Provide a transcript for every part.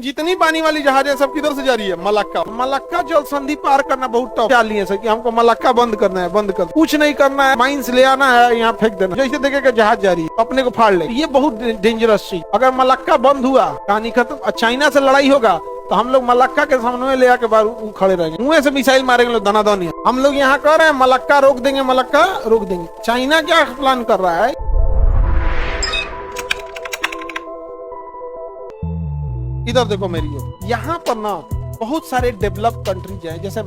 जितनी पानी वाली जहाज है सब किधर से जा रही है? मलक्का। मलक्का जल संधि पार करना बहुत टफ। क्या लिए कि हमको मलक्का बंद करना है, बंद कर कुछ नहीं करना है, माइंस ले आना है, यहाँ फेंक देना। जैसे देखेगा जहाज जा रही है अपने को फाड़ ले। ये बहुत डेंजरस चीज। अगर मलक्का बंद हुआ कहानी खत्म। चाइना से लड़ाई होगा तो हम लोग मलक्का के सामने में ले आके बाहर खड़े रहेंगे, मुंह से मिसाइल मारेंगे लोग दनादनी। हम लोग यहाँ कह रहे हैं मलक्का रोक देंगे, मलक्का रोक देंगे। चाइना क्या प्लान कर रहा है? इधर देखो मेरी यहाँ पर ना बहुत सारे डेवलप कंट्रीज हैं, जैसे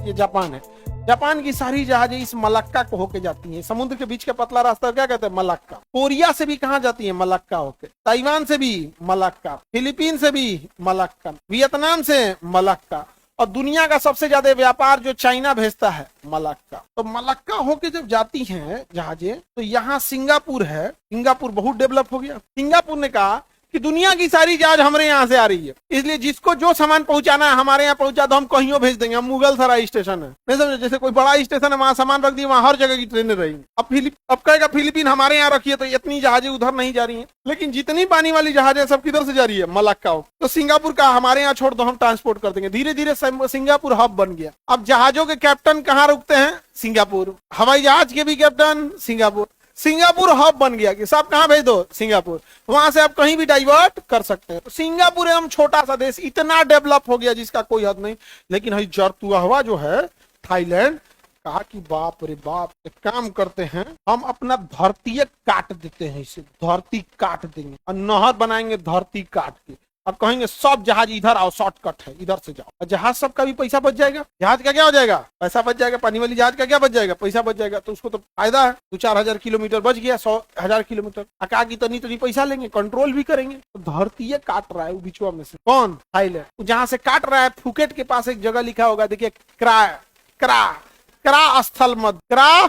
ये जापान है। जापान की सारी जहाजें इस मलक्का को होके जाती हैं। समुद्र के बीच का पतला रास्ता क्या कहते हैं? मलक्का। कोरिया से भी कहाँ जाती है? मलक्का होके। ताइवान से भी मलक्का, फिलीपीन से भी मलक्का, वियतनाम से मलक्का, और दुनिया का सबसे ज्यादा व्यापार जो चाइना भेजता है मलक्का। तो मलक्का होके जब जाती हैं जहाजें तो यहाँ सिंगापुर है। सिंगापुर बहुत डेवलप हो गया। सिंगापुर ने कहा कि दुनिया की सारी जहाज हमारे यहाँ से आ रही है, इसलिए जिसको जो सामान पहुंचाना है हमारे यहाँ पहुंचा दो, हम कहीं भेज देंगे। हम मुगल सराय स्टेशन है, नहीं समझे? जैसे कोई बड़ा स्टेशन है वहां सामान रख दिए, वहां हर जगह की ट्रेनें रहेंगी। अब कहेगा फिलीपीन हमारे यहाँ रखिए, तो इतनी जहाजें उधर नहीं जा रही है। लेकिन जितनी पानी वाली जहाज है सब किधर से जा रही है? मलक्का। तो सिंगापुर का हमारे यहाँ छोड़ दो, हम ट्रांसपोर्ट कर देंगे। धीरे धीरे सिंगापुर हब बन गया। अब जहाजों के कैप्टन कहाँ रुकते हैं? सिंगापुर। हवाई जहाज के भी कैप्टन सिंगापुर। सिंगापुर हब बन गया कि सब कहाँ भेज दो? सिंगापुर। वहां से आप कहीं भी डाइवर्ट कर सकते हैं। सिंगापुर एकदम छोटा सा देश इतना डेवलप हो गया जिसका कोई हद नहीं। लेकिन हई जरतुआ हुआ जो है थाईलैंड, कहा कि बाप रे बाप, एक काम करते हैं हम अपना धरती काट देते हैं, इसे धरती काट देंगे और नहर बनाएंगे धरती काट के, और कहेंगे सब जहाज इधर आओ, शॉर्टकट है, इधर से जाओ। और जहाज सबका भी पैसा बच जाएगा। जहाज का क्या हो जाएगा? पैसा बच जाएगा। पानी वाली जहाज का क्या बच जाएगा? पैसा बच जाएगा। तो उसको तो फायदा है। 2-4 किलोमीटर बच गया, 100,000 किलोमीटर। अका की तनी पैसा लेंगे, कंट्रोल भी करेंगे। तो धरती काट रहा है वो बीचवा में से। कौन? थाईलैंड। जहां से काट रहा है फुकेट के पास एक जगह लिखा होगा, देखिए, क्रा स्थल मध्य, क्रा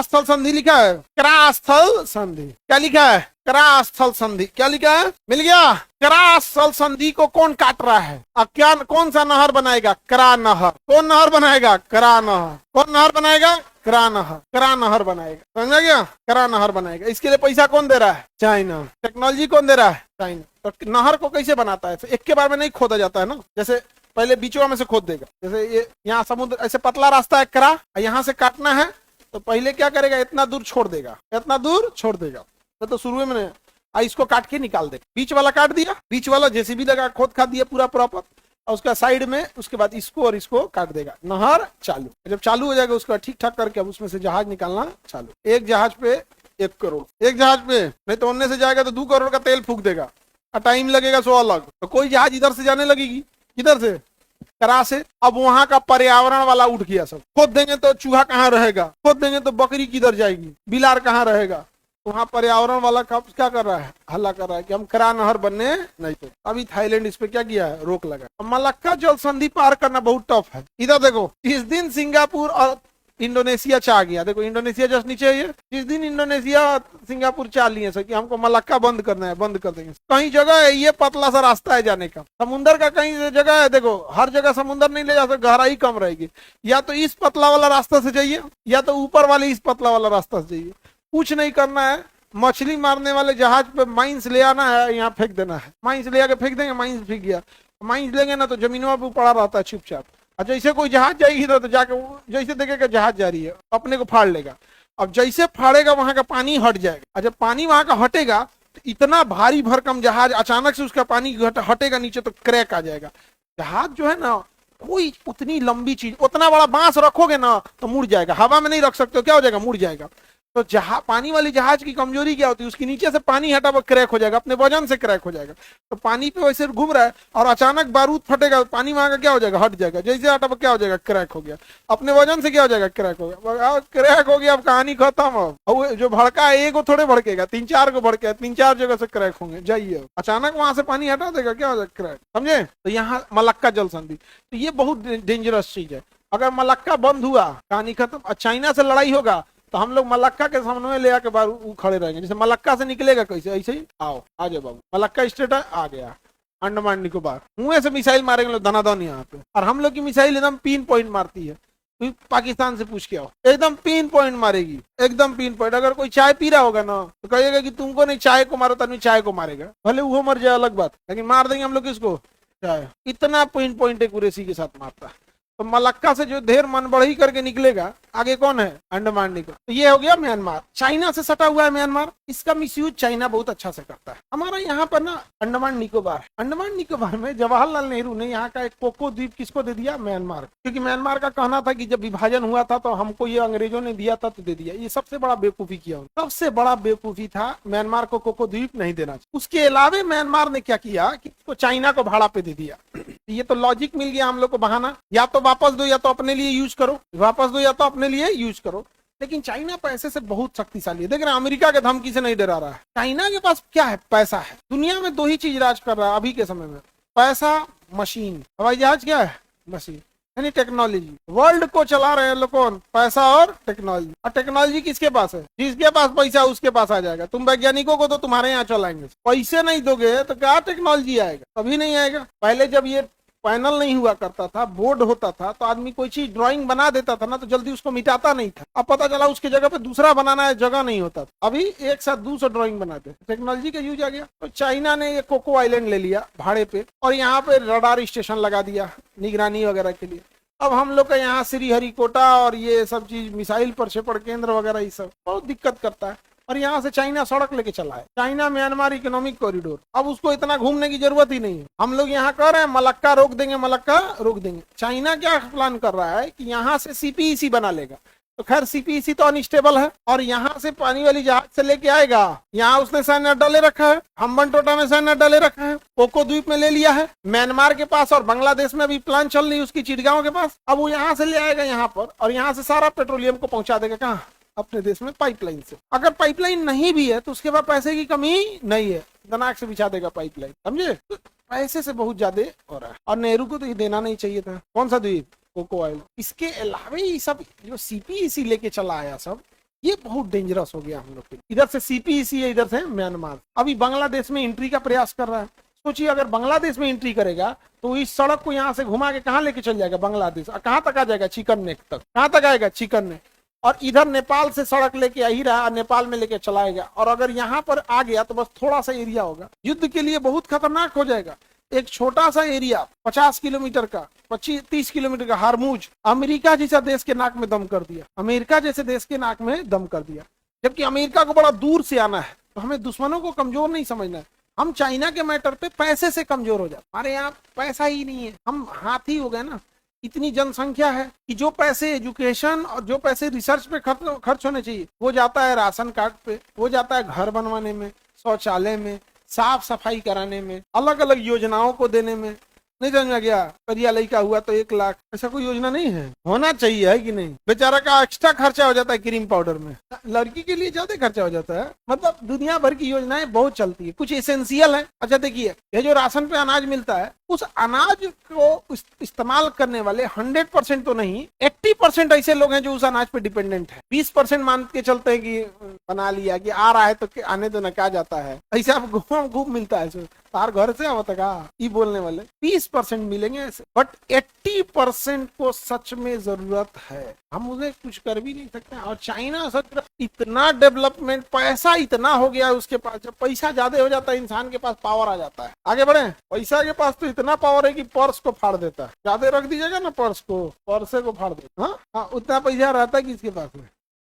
स्थल संधि लिखा है। क्रा स्थल संधि क्या लिखा है? क्रा स्थल संधि क्या लिखा है? मिल गया। क्रा स्थल संधि को कौन काट रहा है? अब क्या, कौन सा नहर बनाएगा? क्रा नहर। कौन नहर बनाएगा? क्रा नहर। कौन नहर बनाएगा? क्रा नहर। क्रा नहर बनाएगा, समझा गया? क्रा नहर बनाएगा। इसके लिए पैसा कौन दे रहा है? चाइना। टेक्नोलॉजी कौन दे रहा है? चाइना। तो नहर को कैसे बनाता है? एक के बार में नहीं खोदा जाता है ना। जैसे पहले बीचवा में से खोद देगा। जैसे ये यहाँ समुद्र ऐसे पतला रास्ता है, क्रा, यहाँ से काटना है तो पहले क्या करेगा? इतना दूर छोड़ देगा, इतना दूर छोड़ देगा। तो शुरू में इसको काट के निकाल देगा। बीच वाला काट दिया, बीच वाला जेसीबी लगा खोद खा दिया पूरा प्रॉपर, और उसका साइड में उसके बाद इसको और इसको काट देगा। नहर चालू। जब चालू हो जाएगा उसका ठीक ठाक करके अब उसमें से जहाज निकालना चालू। एक जहाज पे 1 करोड़, एक जहाज पे, नहीं तो उनने से जाएगा तो 2 करोड़ का तेल फूक देगा और टाइम लगेगा 100 अलग। तो कोई जहाज इधर से जाने लगेगी, इधर से, करा से। अब वहां का पर्यावरण वाला उठ गया। सब खोद देंगे तो चूहा कहाँ रहेगा? खोद देंगे तो बकरी किधर जाएगी? बिलार कहाँ रहेगा? वहाँ पर्यावरण वाला क्या कर रहा है? हल्ला कर रहा है कि हम क्रा नहर बनने नहीं। तो अभी थाईलैंड इस पे क्या किया है? रोक लगा। मलक्का जल संधि पार करना बहुत टफ है। इधर देखो, इस दिन सिंगापुर और इंडोनेशिया चाह गया। देखो इंडोनेशिया जस्ट नीचे है। इस दिन इंडोनेशिया सिंगापुर चाह लिए कि हमको मलक्का बंद करना है, बंद कर देंगे। कहीं जगह है, ये पतला सा रास्ता है जाने का। समुन्दर का कहीं जगह है, देखो हर जगह समुन्दर नहीं ले जा सकते, गहराई कम रहेगी। या तो इस पतला वाला रास्ता से जाइए, या तो ऊपर वाले इस पतला वाला रास्ता से जाइए। कुछ नहीं करना है। मछली मारने वाले जहाज पे माइंस ले आना है, यहाँ फेंक देना है। माइंस ले आके फेंक देंगे, माइंस फेंक गया। माइंस लेंगे ना तो जमीनों पे पड़ा रहता है चुपचाप। और जैसे कोई जहाज जाएगी तो जाके जैसे देखेगा जहाज जा रही है अपने को फाड़ लेगा। अब जैसे फाड़ेगा वहां का पानी हट जाएगा, और जब पानी वहां का हटेगा तो इतना भारी भरकम जहाज अचानक से उसका पानी हटेगा नीचे तो क्रैक आ जाएगा। जहाज जो है ना, कोई उतनी लंबी चीज, उतना बड़ा बांस रखोगे ना तो मुड़ जाएगा। हवा में नहीं रख सकते हो, क्या हो जाएगा? मुड़ जाएगा। तो पानी वाली जहाज की कमजोरी क्या होती है? उसके नीचे से पानी हटा वो क्रैक हो जाएगा, अपने वजन से क्रैक हो जाएगा। तो पानी पे वैसे घूम रहा है और अचानक बारूद फटेगा, पानी वहां का क्या हो जाएगा? हट जाएगा। जैसे हटा वो क्या हो जाएगा? क्रैक हो गया। अपने वजन से क्या हो जाएगा? क्रैक हो गया। क्रैक हो गया, अब कहानी खत्म। अब जो भड़का है एक थोड़े भड़केगा, 3-4 को भड़के, 3-4 जगह से क्रैक होंगे। जाइए, अचानक वहां से पानी हटा देगा, क्या हो जाएगा? क्रैक। समझे? तो यहाँ मलक्का जल संधि, तो ये बहुत डेंजरस चीज है। अगर मलक्का बंद हुआ कहानी खत्म। चाइना से लड़ाई होगा तो हम लोग मलक्का के सामने में ले आके बाहर खड़े रहेंगे। जैसे मलक्का से निकलेगा कैसे? ऐसे ही आओ, आ जाओ बाबू, मलक्का स्टेट है, आ गया। अंडमान निकोबार, मुंह से मिसाइल मारेंगे लोग दनादन यहाँ पे। और हम लोग की मिसाइल एकदम पिन पॉइंट मारती है। कोई पाकिस्तान से पूछ के आओ, एकदम पिन पॉइंट मारेगी, एकदम पिन पॉइंट। अगर कोई चाय पी रहा होगा ना तो कहेगा कि तुमको नहीं चाय को मारो, तो चाय को मारेगा, भले वो मर जाए अलग बात, लेकिन मार देंगे हम लोग किसको, चाय। इतना पिन पॉइंट एक्यूरेसी के साथ मारता है। तो मलक्का से जो ढेर मन बढ़ी करके निकलेगा, आगे कौन है, अंडमान निकोबार। तो ये हो गया म्यांमार, चाइना से सटा हुआ है म्यांमार, इसका मिसयूज चाइना बहुत अच्छा से करता है। हमारा यहाँ पर ना अंडमान निकोबार में जवाहरलाल नेहरू ने यहाँ का एक कोको द्वीप किसको दे दिया, म्यांमार, क्योंकि म्यांमार का कहना था कि जब विभाजन हुआ था तो हमको ये अंग्रेजों ने दिया था तो दे दिया। ये सबसे बड़ा बेवकूफी किया, सबसे बड़ा बेवकूफी था, म्यांमार को कोको द्वीप नहीं देना चाहिए। उसके अलावा म्यांमार ने क्या किया कि चाइना को भाड़ा पे दे दिया। ये तो लॉजिक मिल गया हम लोग को बहाना, या तो वापस दो या तो अपने लिए यूज करो, वापस दो या तो अपने लिए यूज करो। लेकिन चाइना पैसे से बहुत शक्तिशाली है, देख रहे हैं अमेरिका के धमकी से नहीं डरा रहा है। चाइना के पास क्या है, पैसा है। दुनिया में दो ही चीज राज कर रहा है अभी के समय में, पैसा, मशीन। हवाई जहाज क्या है, मशीन, यानी टेक्नोलॉजी। वर्ल्ड को चला रहे हैं लोग कौन, पैसा और टेक्नोलॉजी। और टेक्नोलॉजी किसके पास है, जिसके पास पैसा उसके पास आ जाएगा। तुम वैज्ञानिकों को तो तुम्हारे यहाँ चलाएंगे, पैसे नहीं दोगे तो क्या टेक्नोलॉजी आएगा, कभी नहीं आएगा। पहले जब ये पैनल नहीं हुआ करता था, बोर्ड होता था, तो आदमी कोई चीज ड्राइंग बना देता था ना तो जल्दी उसको मिटाता नहीं था। अब पता चला उसके जगह पे दूसरा बनाना है, जगह नहीं होता था। अभी एक साथ 200 ड्राइंग बनाते, टेक्नोलॉजी का यूज आ गया। तो चाइना ने ये कोको आइलैंड ले लिया भाड़े पे और यहाँ पे रडार स्टेशन लगा दिया निगरानी वगैरह के लिए। अब हम लोग का यहाँ श्रीहरिकोटा और ये सब चीज मिसाइल प्रक्षेपण केंद्र वगैरह ये सब बहुत दिक्कत करता है। और यहाँ से चाइना सड़क लेके चला है, चाइना म्यांमार इकोनॉमिक कॉरिडोर। अब उसको इतना घूमने की जरूरत ही नहीं है। हम लोग यहाँ कर रहे हैं मलक्का रोक देंगे, मलक्का रोक देंगे। चाइना क्या प्लान कर रहा है कि यहाँ से सीपीईसी बना लेगा। तो खैर सीपीईसी तो अनस्टेबल है, और यहाँ से पानी वाली जहाज से लेके आएगा। यहाँ उसने सैन्य अड्डा ले रखा है, हम्बनटोटा में सैन्य अड्डा ले रखा है, कोको द्वीप में ले लिया है, म्यांमार के पास और बांग्लादेश में भी प्लान चल रही है उसकी, चिटगांव के पास। अब वो यहाँ से ले आएगा यहाँ पर, और यहाँ से सारा पेट्रोलियम को पहुंचा देगा कहाँ, अपने देश में पाइपलाइन से। अगर पाइपलाइन नहीं भी है तो उसके बाद पैसे की कमी नहीं है, दिमाग से बिछा देगा पाइपलाइन, समझे। पैसे से बहुत ज्यादा हो रहा है, और नेहरू को तो ये देना नहीं चाहिए था। कौन सा द्वीप, कोको आइलैंड। इसके अलावा ये सब जो सीपीईसी लेके चला आया सब, ये बहुत डेंजरस हो गया हम लोग के। इधर से सीपीईसी है, इधर से म्यांमार। अभी बांग्लादेश में एंट्री का प्रयास कर रहा है। सोचिए अगर बांग्लादेश में एंट्री करेगा तो इस सड़क को यहाँ से घुमा के कहाँ लेके चल जाएगा, बांग्लादेश। और कहाँ तक आ जाएगा, चिकन नेक तक। कहाँ तक आएगा, चिकन नेक। और इधर नेपाल से सड़क लेके आ ही रहा, नेपाल में लेके चलाएगा। और अगर यहाँ पर आ गया तो बस थोड़ा सा एरिया होगा, युद्ध के लिए बहुत खतरनाक हो जाएगा। एक छोटा सा एरिया 50 किलोमीटर का, 25-30 किलोमीटर का हारमूज, अमेरिका जैसा देश के नाक में दम कर दिया, अमेरिका जैसे देश के नाक में दम कर दिया। जबकि अमेरिका को बड़ा दूर से आना है, तो हमें दुश्मनों को कमजोर नहीं समझना है। हम चाइना के मैटर पे पैसे से कमजोर हो जाते, हमारे यहाँ पैसा ही नहीं है, हम हाथी हो गए ना। इतनी जनसंख्या है कि जो पैसे एजुकेशन और जो पैसे रिसर्च पे खर्च होने चाहिए वो जाता है राशन कार्ड पे, वो जाता है घर बनवाने में, शौचालय में, साफ सफाई कराने में, अलग अलग योजनाओं को देने में। नहीं समझ में गया, करिया लड़का हुआ तो 1 लाख, ऐसा कोई योजना नहीं है, होना चाहिए है कि नहीं। बेचारा का एक्स्ट्रा खर्चा हो जाता है क्रीम पाउडर में, लड़की के लिए ज्यादा खर्चा हो जाता है। मतलब दुनिया भर की योजनाएं बहुत चलती है, कुछ एसेंशियल है। अच्छा देखिए, ये जो राशन पे अनाज मिलता है, उस अनाज को इस्तेमाल करने वाले 100% तो नहीं, 80% ऐसे लोग हैं जो उस अनाज पे डिपेंडेंट है। 20% मान के चलते हैं कि बना लिया कि आ रहा है तो आने तो न क्या जाता है, ऐसा घूम मिलता है तार घर से आवता का ये बोलने वाले 20% मिलेंगे ऐसे, बट 80% को सच में जरूरत है। हम उसे कुछ कर भी नहीं सकते। और चाइना सच इतना डेवलपमेंट, पैसा इतना हो गया है उसके पास। जब पैसा ज्यादा हो जाता है इंसान के पास पावर आ जाता है। आगे बढ़े, पैसा के पास तो इतना पावर है कि पर्स को फाड़ देता है। ज्यादा रख दीजिएगा ना पर्स को, पर्से को फाड़ देता। हाँ, उतना पैसा रहता है किसके पास में,